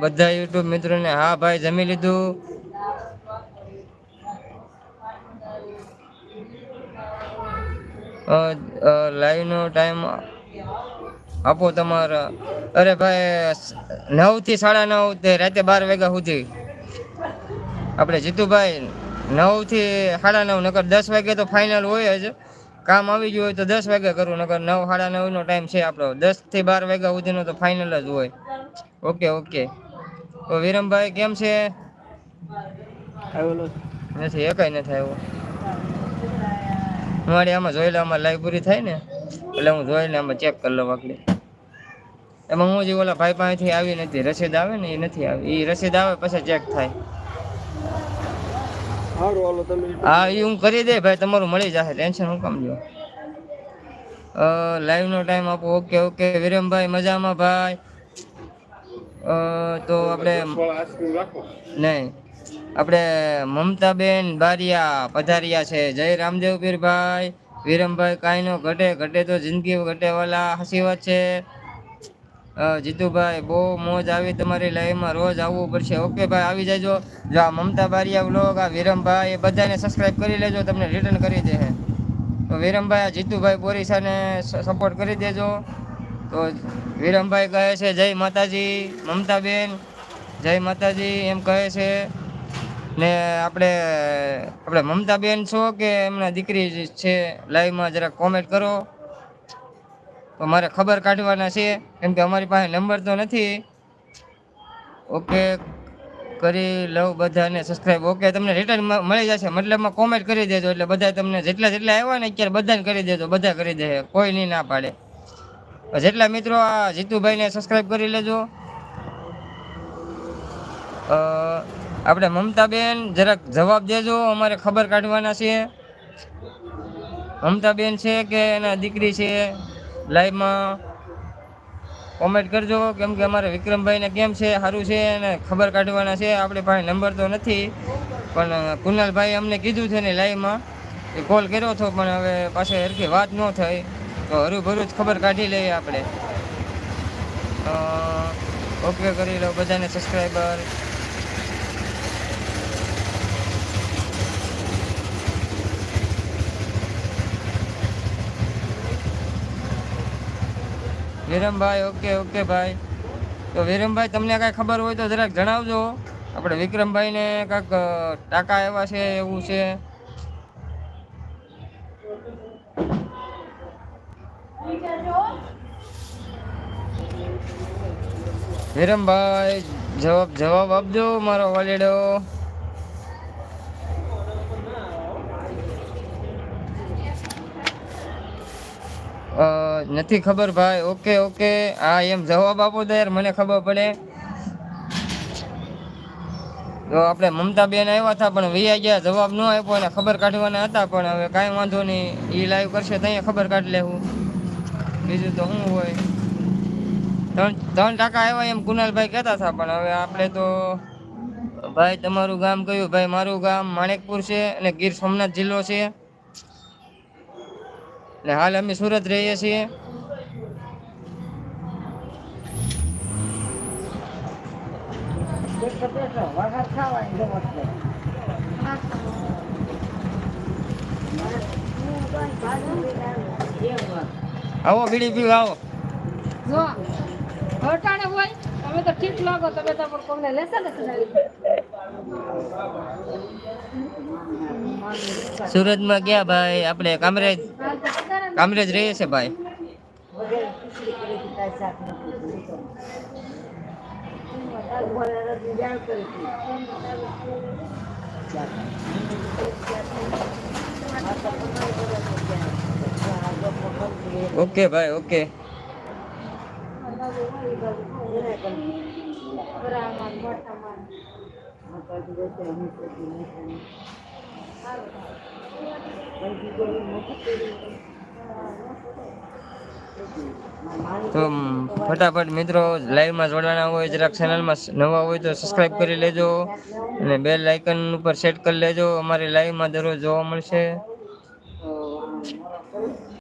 બધા યુટ્યુબ મિત્રોને હા ભાઈ જમી લીધું. લાઈવ નો ટાઈમ આપો તમારા. અરે ભાઈ 9 થી 9:30 તે રાતે 12 વાગ્યા સુધી. આપણે જીતુભાઈ 9 થી 9:30 નકર 10 વાગે તો ફાઇનલ હોય જ. કામ આવી ગયું હોય તો 10 વાગે કરવું, નકર 9 9:30 નો ટાઈમ છે આપણો. 10 થી 12 વાગ્યા સુધીનો તો ફાઇનલ જ હોય. Okay okay. તો વિરમભાઈ કેમ છે? નથી એકાઈ નથી આવ્યો. મારી આમાં જોઈ લે, આમાં લાઈવ પૂરી થાય ને એટલે હું જોઈ લે, આમાં ચેક કરી લઉં આગળ. એમાં હું જે ઓલા ભાઈ પાસેથી આવી નથી, રસીદ આવે ને એ નથી આવી. એ રસીદ આવે પછી ચેક થાય. હા એ હું કરી દે ભાઈ, તમારું મળી જશે, ટેન્શન હું કામ લ્યો. લાઈવ નો ટાઈમ આપો. ઓકે ઓકે વિરમભાઈ મજામાં ભાઈ. તો આપણે નહીં, આપણે મમતાબેન બારિયા પધાર્યા છે. જય રામદેવ પીરભાઈ. વિરમભાઈ કાંઈ નો ઘટે, ઘટે તો જિંદગી ઘટે વાલા, હસી વાત છે. જીતુભાઈ બહુ મોજ આવી તમારી લાઈવમાં, રોજ આવવું પડશે. ઓકે ભાઈ આવી જાયજો. જો આ મમતા બારિયા વ્લોગ, આ વિરમભાઈ, એ બધાને સબસ્ક્રાઈબ કરી લેજો, તમને રિટર્ન કરી દે. તો વિરમભાઈ આ જીતુભાઈ પોરીસાને સપોર્ટ કરી દેજો. તો વિરમભાઈ કહે છે જય માતાજી. મમતાબેન જય માતાજી એમ કહે છે. ને આપણે મમતાબેન છો કે એમના દીકરી છે લાઈવમાં, જરા કોમેન્ટ કરો. તો મારે ખબર કાઢવાના છે, કેમ કે અમારી પાસે નંબર તો નથી. ઓકે કરી લઉં બધાને સબસ્ક્રાઈબ. ઓકે તમને રિટર્ન મળી જશે, મતલબમાં કોમેન્ટ કરી દેજો એટલે બધા તમને જેટલા આવ્યા ને અત્યારે બધાને કરી દેજો, બધા કરી દે, કોઈ નહીં ના પાડે. જેટલા મિત્રો આ જીતુભાઈને સબસ્ક્રાઈબ કરી લેજો. આપણે મમતાબેન જરાક જવાબ દેજો, અમારે ખબર કાઢવાના છે. મમતાબેન છે કે એના દીકરી છે લાઈવમાં, કોમેન્ટ કરજો. કેમ કે અમારે વિક્રમભાઈને કેમ છે, સારું છે અને ખબર કાઢવાના છે. આપણી પાસે નંબર તો નથી, પણ કુનાલભાઈ અમને કીધું છે ને લાઈવમાં, એ કોલ કર્યો હતો, પણ હવે પાછળ હરખી વાત ન થઈ. તો હરુભરું જ ખબર કાઢી લઈએ આપણે. ઓકે કરી લો બધાને સબસ્ક્રાઈબર. વિરમભાઈ ઓકે ઓકે ભાઈ. તો વિરમભાઈ તમને કાંઈ ખબર હોય તો જરાક જણાવજો. આપણે વિક્રમભાઈને કાંઈક ટાંકા એવા છે એવું છે. વિરમભાઈ જવાબ આપજો મારો વાલીડો. નથી ખબર ભાઈ. ઓકે ઓકે હા એમ જવાબ આપો તો યાર મને ખબર પડે. તો આપણે મમતાબેન આવ્યા હતા પણ વૈયા ગયા, જવાબ ન આપ્યો, અને ખબર કાઢવાના હતા. પણ હવે કાંઈ વાંધો નહીં, એ લાઈવ કરશે ત્યાં ખબર કાઢી લેવું, બીજું તો શું હોય. 3 ટકા આવ્યા એમ કુનાલભાઈ કહેતા હતા. પણ હવે આપણે તો ભાઈ તમારું ગામ કયું? ભાઈ મારું ગામ માણેકપુર છે અને ગીર સોમનાથ જિલ્લો છે. ને હાલ અમે સુરત રહીએ છીએ. આવો બીડી પીવા આવો. જો હટાણે હોય તમે તો ઠીક લાગો, તમે તો પણ કોને લેશે ને. સુરતમાં ગયા ભાઈ આપણે કામરેજ રહીએ છે ભાઈ. ઓકે ભાઈ ઓકે. તો ફટાફટ મિત્રો લાઈવમાં જોડાના હોય, જરાક ચેનલમાં નવા હોય તો સબસ્ક્રાઈબ કરી લેજો અને બેલ આઇકન ઉપર સેટ કરી લેજો. અમારી લાઈવમાં દરરોજ જોવા મળશે.